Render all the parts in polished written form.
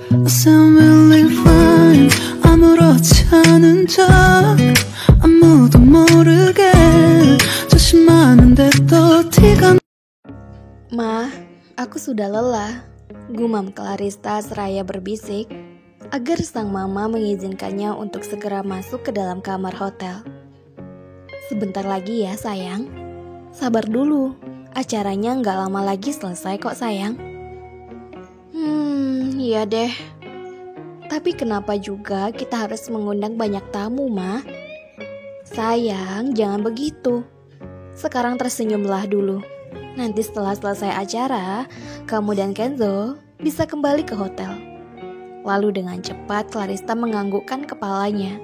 I sound really fine 아무렇지 않은 척 아무도 모르게 조심하는데 또 티가 Ma, aku sudah lelah, gumam Clarista seraya berbisik agar sang mama mengizinkannya untuk segera masuk ke dalam kamar hotel. Sebentar lagi ya sayang, sabar dulu, acaranya nggak lama lagi selesai kok sayang. Iya deh. Tapi kenapa juga kita harus mengundang banyak tamu, Ma? Sayang, jangan begitu. Sekarang tersenyumlah dulu. Nanti setelah selesai acara, kamu dan Kenzo bisa kembali ke hotel. Lalu dengan cepat Clarista menganggukkan kepalanya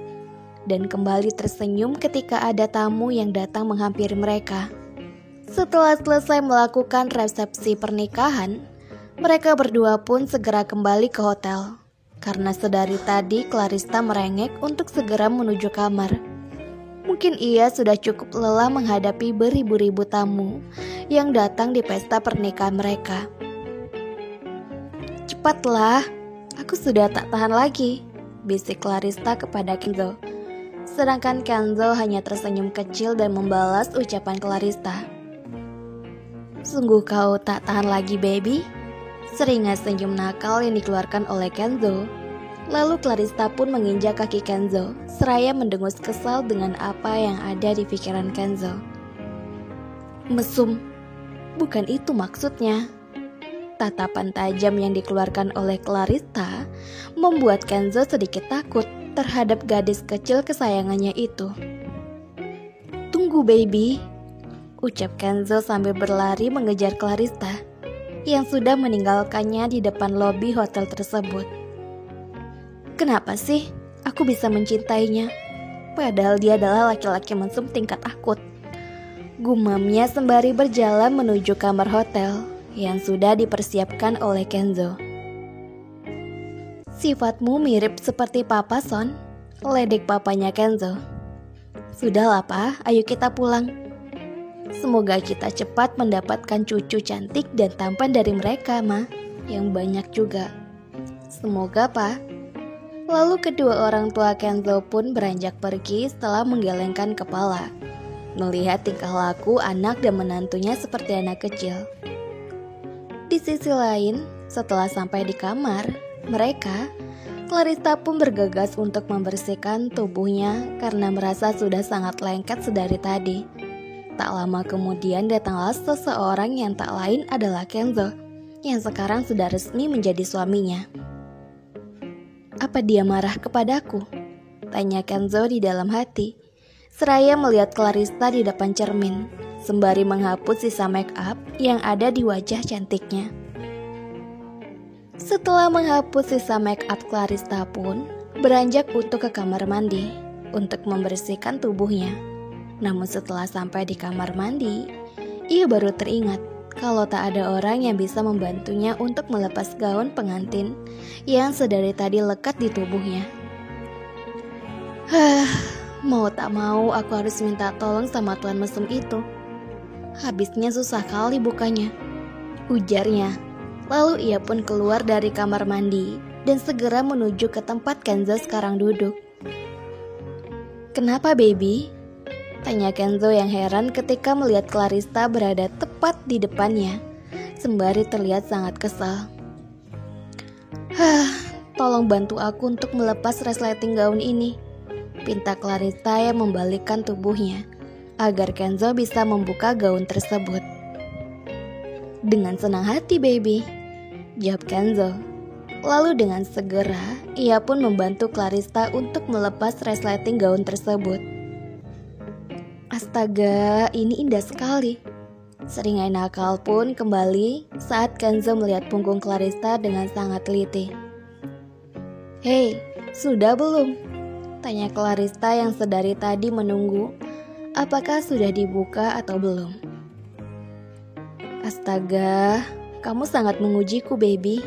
dan kembali tersenyum ketika ada tamu yang datang menghampiri mereka. Setelah selesai melakukan resepsi pernikahan, mereka berdua pun segera kembali ke hotel. Karena sedari tadi Clarista merengek untuk segera menuju kamar. Mungkin ia sudah cukup lelah menghadapi beribu-ribu tamu yang datang di pesta pernikahan mereka. Cepatlah, aku sudah tak tahan lagi, bisik Clarista kepada Kenzo. Sedangkan Kenzo hanya tersenyum kecil dan membalas ucapan Clarista. Sungguh kau tak tahan lagi, baby? Seringai senyum nakal yang dikeluarkan oleh Kenzo. Lalu Clarista pun menginjak kaki Kenzo, seraya mendengus kesal dengan apa yang ada di pikiran Kenzo. Mesum, bukan itu maksudnya. Tatapan tajam yang dikeluarkan oleh Clarista membuat Kenzo sedikit takut terhadap gadis kecil kesayangannya itu. Tunggu baby, ucap Kenzo sambil berlari mengejar Clarista yang sudah meninggalkannya di depan lobi hotel tersebut. Kenapa sih aku bisa mencintainya? Padahal dia adalah laki-laki mesum tingkat akut. Gumamnya sembari berjalan menuju kamar hotel yang sudah dipersiapkan oleh Kenzo. Sifatmu mirip seperti Papa Son, ledek papanya Kenzo. Sudahlah Pa, ayo kita pulang. Semoga kita cepat mendapatkan cucu cantik dan tampan dari mereka, Ma. Yang banyak juga. Semoga, Pa. Lalu kedua orang tua Kenzo pun beranjak pergi setelah menggelengkan kepala, melihat tingkah laku anak dan menantunya seperti anak kecil. Di sisi lain, setelah sampai di kamar mereka, Clarista pun bergegas untuk membersihkan tubuhnya karena merasa sudah sangat lengket sedari tadi. Tak lama kemudian datanglah seseorang yang tak lain adalah Kenzo, yang sekarang sudah resmi menjadi suaminya. Apa dia marah kepadaku? Tanya Kenzo di dalam hati, seraya melihat Clarista di depan cermin, sembari menghapus sisa make up yang ada di wajah cantiknya. Setelah menghapus sisa make up, Clarista pun beranjak untuk ke kamar mandi untuk membersihkan tubuhnya. Namun setelah sampai di kamar mandi, ia baru teringat kalau tak ada orang yang bisa membantunya untuk melepas gaun pengantin yang sedari tadi lekat di tubuhnya. Mau tak mau aku harus minta tolong sama tuan mesum itu. Habisnya susah kali bukanya, ujarnya. Lalu ia pun keluar dari kamar mandi dan segera menuju ke tempat Kenzo sekarang duduk. Kenapa baby? Tanya Kenzo yang heran ketika melihat Clarista berada tepat di depannya, sembari terlihat sangat kesal. Tolong bantu aku untuk melepas resleting gaun ini, pinta Clarista yang membalikkan tubuhnya, agar Kenzo bisa membuka gaun tersebut. Dengan senang hati baby, jawab Kenzo. Lalu dengan segera, ia pun membantu Clarista untuk melepas resleting gaun tersebut. Astaga, ini indah sekali. Seringai nakal pun kembali saat Kenzo melihat punggung Clarista dengan sangat teliti. Hei, sudah belum? Tanya Clarista yang sedari tadi menunggu apakah sudah dibuka atau belum. Astaga, kamu sangat mengujiku baby,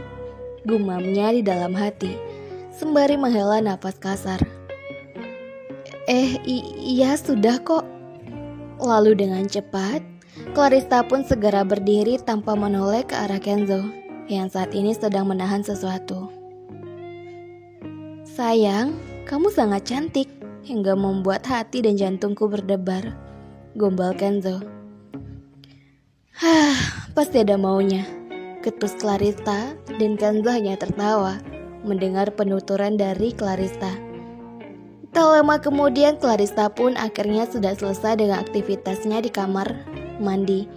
gumamnya di dalam hati, sembari menghela napas kasar. Iya sudah kok. Lalu dengan cepat, Clarista pun segera berdiri tanpa menoleh ke arah Kenzo yang saat ini sedang menahan sesuatu. Sayang, kamu sangat cantik hingga membuat hati dan jantungku berdebar, gombal Kenzo. Pasti ada maunya, ketus Clarista, dan Kenzo hanya tertawa mendengar penuturan dari Clarista. Tak lama kemudian Clarista pun akhirnya sudah selesai dengan aktivitasnya di kamar mandi.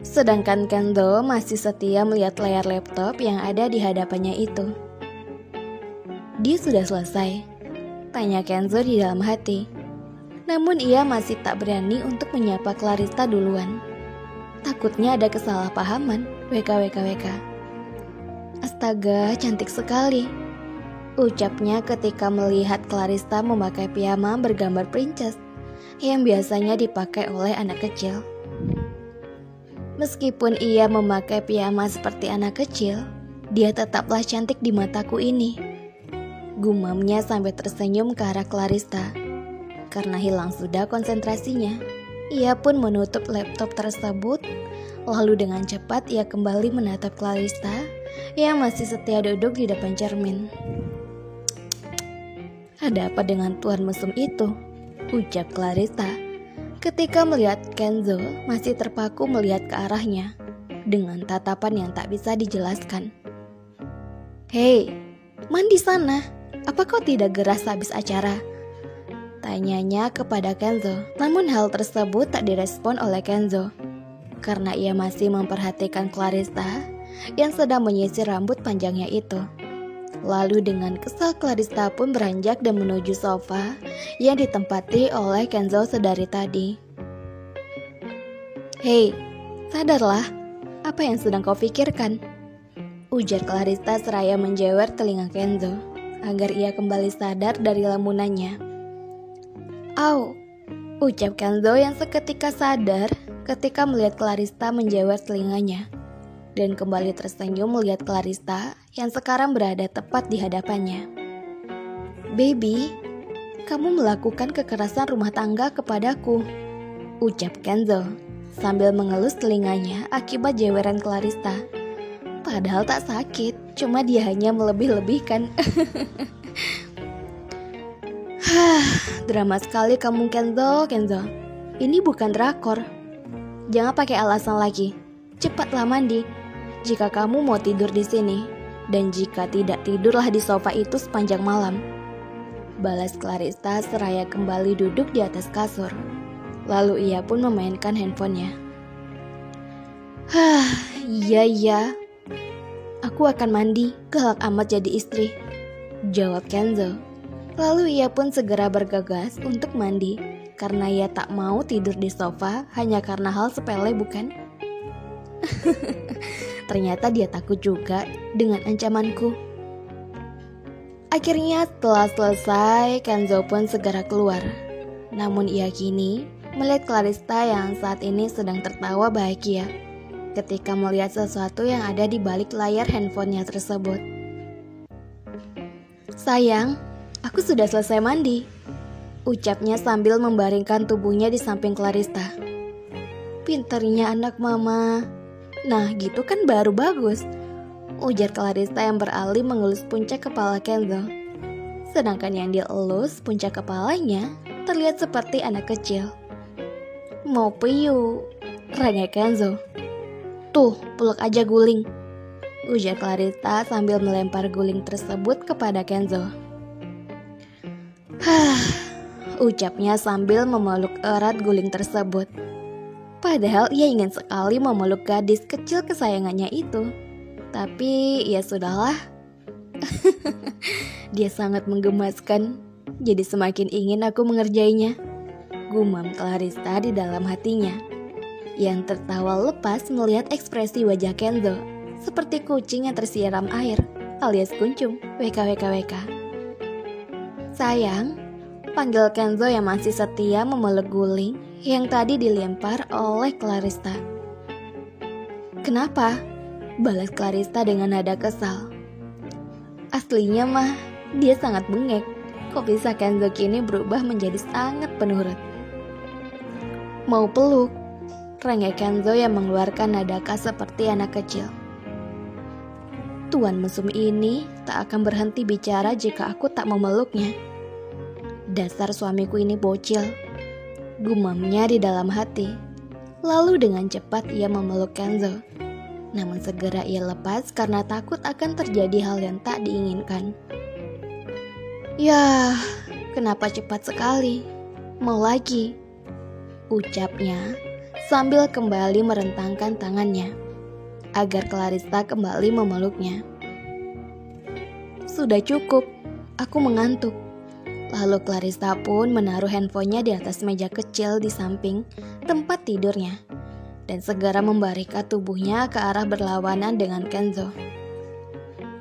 Sedangkan Kenzo masih setia melihat layar laptop yang ada di hadapannya itu. Dia sudah selesai, tanya Kenzo di dalam hati. Namun ia masih tak berani untuk menyapa Clarista duluan. Takutnya ada kesalahpahaman, WKWKWK. Astaga, cantik sekali, ucapnya ketika melihat Clarista memakai piyama bergambar princess yang biasanya dipakai oleh anak kecil. Meskipun ia memakai piyama seperti anak kecil, dia tetaplah cantik di mataku ini, gumamnya sampai tersenyum ke arah Clarista. Karena hilang sudah konsentrasinya, ia pun menutup laptop tersebut. Lalu dengan cepat ia kembali menatap Clarista yang masih setia duduk di depan cermin. Ada apa dengan tuan mesum itu? Ucap Clarista ketika melihat Kenzo masih terpaku melihat ke arahnya dengan tatapan yang tak bisa dijelaskan. Hei, mandi sana. Apa kau tidak geras habis acara? Tanyanya kepada Kenzo. Namun hal tersebut tak direspon oleh Kenzo karena ia masih memperhatikan Clarista yang sedang menyisir rambut panjangnya itu. Lalu dengan kesal Clarista pun beranjak dan menuju sofa yang ditempati oleh Kenzo sedari tadi. Hei, sadarlah, apa yang sedang kau pikirkan? Ujar Clarista seraya menjewer telinga Kenzo agar ia kembali sadar dari lamunannya. Au, ucap Kenzo yang seketika sadar ketika melihat Clarista menjewer telinganya dan kembali tersenyum melihat Clarista yang sekarang berada tepat di hadapannya. Baby, kamu melakukan kekerasan rumah tangga kepadaku, ucap Kenzo sambil mengelus telinganya akibat jeweran Clarista. Padahal tak sakit, cuma dia hanya melebih-lebihkan. Drama sekali kamu Kenzo. Ini bukan drakor. Jangan pakai alasan lagi. Cepatlah mandi. Jika kamu mau tidur di sini, dan jika tidak tidurlah di sofa itu sepanjang malam. Balas Clarista seraya kembali duduk di atas kasur. Lalu ia pun memainkan handphonenya. Iya. Aku akan mandi, galak amat jadi istri, jawab Kenzo. Lalu ia pun segera bergegas untuk mandi karena ia tak mau tidur di sofa hanya karena hal sepele, bukan? Ternyata dia takut juga dengan ancamanku. Akhirnya setelah selesai, Kenzo pun segera keluar. Namun ia kini melihat Clarista yang saat ini sedang tertawa bahagia ketika melihat sesuatu yang ada di balik layar handphonenya tersebut. Sayang, aku sudah selesai mandi, ucapnya sambil membaringkan tubuhnya di samping Clarista. Pinternya anak mama. Nah gitu kan baru bagus, ujar Clarista yang beralih mengelus puncak kepala Kenzo. Sedangkan yang dielus puncak kepalanya terlihat seperti anak kecil. Mau piu, rengek Kenzo. Tuh, peluk aja guling, ujar Clarista sambil melempar guling tersebut kepada Kenzo. Ucapnya sambil memeluk erat guling tersebut. Padahal ia ingin sekali memeluk gadis kecil kesayangannya itu. Tapi ya sudahlah. Dia sangat menggemaskan, jadi semakin ingin aku mengerjainya, gumam Clarista di dalam hatinya, yang tertawa lepas melihat ekspresi wajah Kenzo seperti kucing yang tersiram air alias kuncung. WKWKWK. Sayang, panggil Kenzo yang masih setia memeluk guling yang tadi dilempar oleh Clarista. Kenapa? Balas Clarista dengan nada kesal. Aslinya mah dia sangat bengek. Kok bisa Kenzo kini berubah menjadi sangat penurut? Mau peluk? Rengek Kenzo yang mengeluarkan nada khas seperti anak kecil. Tuan mesum ini tak akan berhenti bicara jika aku tak memeluknya. Dasar suamiku ini bocil, gumamnya di dalam hati. Lalu dengan cepat ia memeluk Kenzo. Namun segera ia lepas karena takut akan terjadi hal yang tak diinginkan. "Yah, kenapa cepat sekali? Mau lagi?" ucapnya sambil kembali merentangkan tangannya agar Clarissa kembali memeluknya. "Sudah cukup, aku mengantuk." Lalu Clarissa pun menaruh handphonenya di atas meja kecil di samping tempat tidurnya dan segera membarikan tubuhnya ke arah berlawanan dengan Kenzo.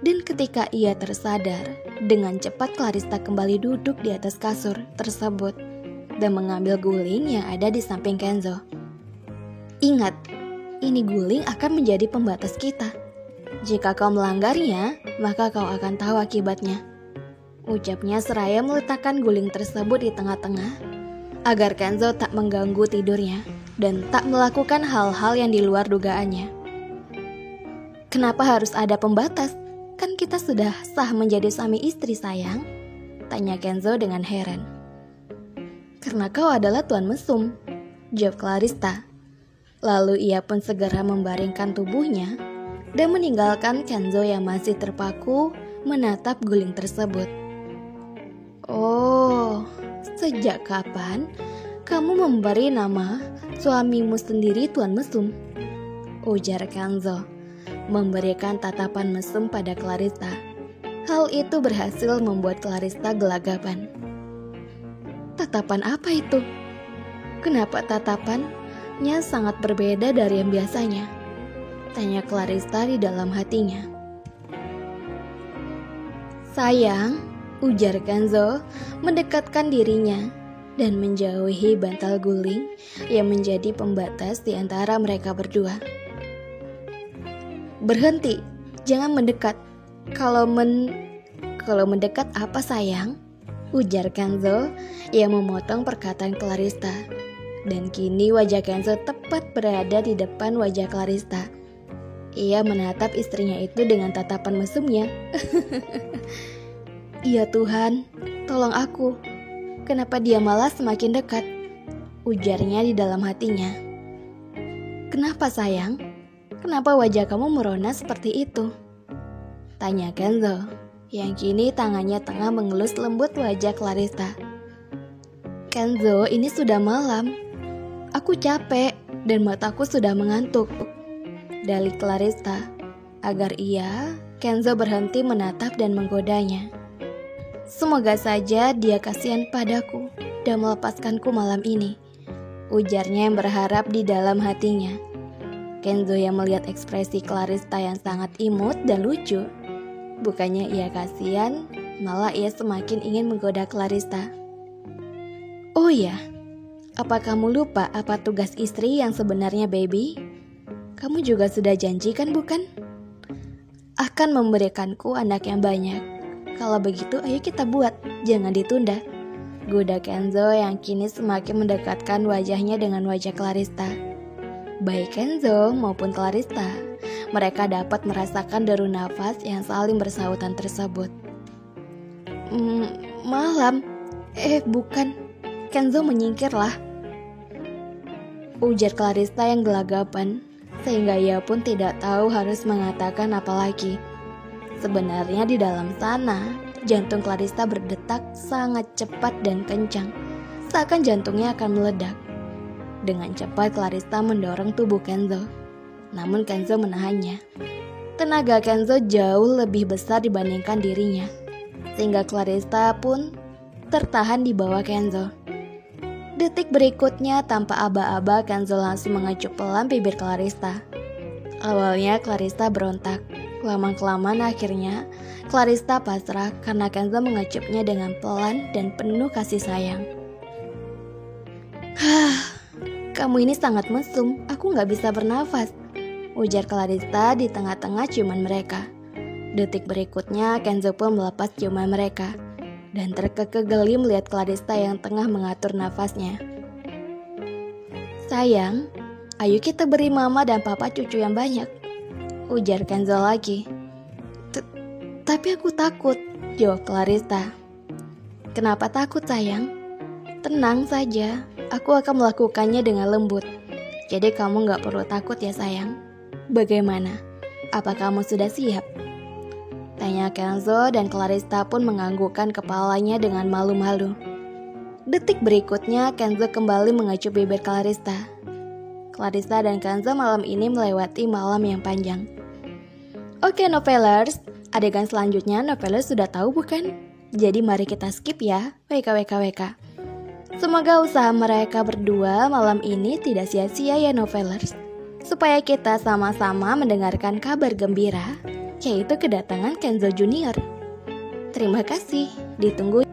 Dan ketika ia tersadar, dengan cepat Clarissa kembali duduk di atas kasur tersebut dan mengambil guling yang ada di samping Kenzo. "Ingat, ini guling akan menjadi pembatas kita. Jika kau melanggarnya, maka kau akan tahu akibatnya," ucapnya seraya meletakkan guling tersebut di tengah-tengah agar Kenzo tak mengganggu tidurnya dan tak melakukan hal-hal yang di luar dugaannya. "Kenapa harus ada pembatas? Kan kita sudah sah menjadi suami istri, sayang," tanya Kenzo dengan heran. "Karena kau adalah tuan mesum," jawab Clarissa. Lalu ia pun segera membaringkan tubuhnya dan meninggalkan Kenzo yang masih terpaku menatap guling tersebut. "Oh, sejak kapan kamu memberi nama suamimu sendiri tuan mesum?" ujar Kenzo, memberikan tatapan mesum pada Clarissa. Hal itu berhasil membuat Clarissa gelagapan. "Tatapan apa itu? Kenapa tatapannya sangat berbeda dari yang biasanya?" tanya Clarissa di dalam hatinya. "Sayang," ujar Kenzo mendekatkan dirinya dan menjauhi bantal guling yang menjadi pembatas di antara mereka berdua. "Berhenti, jangan mendekat. Kalau mendekat apa, sayang?" ujar Kenzo yang memotong perkataan Clarissa. Dan kini wajah Kenzo tepat berada di depan wajah Clarissa. Ia menatap istrinya itu dengan tatapan mesumnya. "Ya Tuhan, tolong aku. Kenapa dia malah semakin dekat?" ujarnya di dalam hatinya. "Kenapa sayang? Kenapa wajah kamu merona seperti itu?" tanya Kenzo, yang kini tangannya tengah mengelus lembut wajah Clarissa. "Kenzo, ini sudah malam. Aku capek dan mataku sudah mengantuk," dalih Clarissa, agar Kenzo berhenti menatap dan menggodanya. "Semoga saja dia kasihan padaku dan melepaskanku malam ini," ujarnya yang berharap di dalam hatinya. Kenzo yang melihat ekspresi Clarissa yang sangat imut dan lucu, bukannya ia kasihan, malah ia semakin ingin menggoda Clarissa. "Oh ya, apa kamu lupa apa tugas istri yang sebenarnya, baby? Kamu juga sudah janjikan, bukan? Akan memberikanku anak yang banyak. Kalau begitu ayo kita buat, jangan ditunda," goda Kenzo yang kini semakin mendekatkan wajahnya dengan wajah Clarissa. Baik Kenzo maupun Clarissa, mereka dapat merasakan deru nafas yang saling bersahutan tersebut. Malam? Bukan." Kenzo menyingkirlah, ujar Clarissa yang gelagapan, sehingga ia pun tidak tahu harus mengatakan apa lagi. Sebenarnya di dalam sana, jantung Clarissa berdetak sangat cepat dan kencang, seakan jantungnya akan meledak. Dengan cepat Clarissa mendorong tubuh Kenzo, namun Kenzo menahannya. Tenaga Kenzo jauh lebih besar dibandingkan dirinya, sehingga Clarissa pun tertahan di bawah Kenzo. Detik berikutnya tanpa aba-aba Kenzo langsung mengecup pelan bibir Clarissa. Awalnya Clarissa berontak, lama-kelamaan akhirnya Clarissa pasrah karena Kenzo mengecupnya dengan pelan dan penuh kasih sayang. Kamu ini sangat mesum, aku gak bisa bernafas," ujar Clarissa di tengah-tengah ciuman mereka. Detik berikutnya Kenzo pun melepas ciuman mereka dan terkekeh geli melihat Clarissa yang tengah mengatur nafasnya. "Sayang, ayo kita beri mama dan papa cucu yang banyak," ujar Kenzo lagi. Tapi aku takut, jawab Clarissa. Kenapa takut sayang? Tenang saja, aku akan melakukannya dengan lembut. Jadi kamu gak perlu takut ya sayang. Bagaimana? Apa kamu sudah siap? Tanya Kenzo dan Clarissa pun menganggukkan kepalanya dengan malu-malu. Detik berikutnya Kenzo kembali mengacup bibir Clarissa. Clarissa dan Kenzo malam ini melewati malam yang panjang. Oke novelers, adegan selanjutnya novelers sudah tahu bukan? Jadi mari kita skip ya, WKWKWK. Semoga usaha mereka berdua malam ini tidak sia-sia ya novelers. Supaya kita sama-sama mendengarkan kabar gembira, yaitu kedatangan Kenzo Junior. Terima kasih, ditunggu.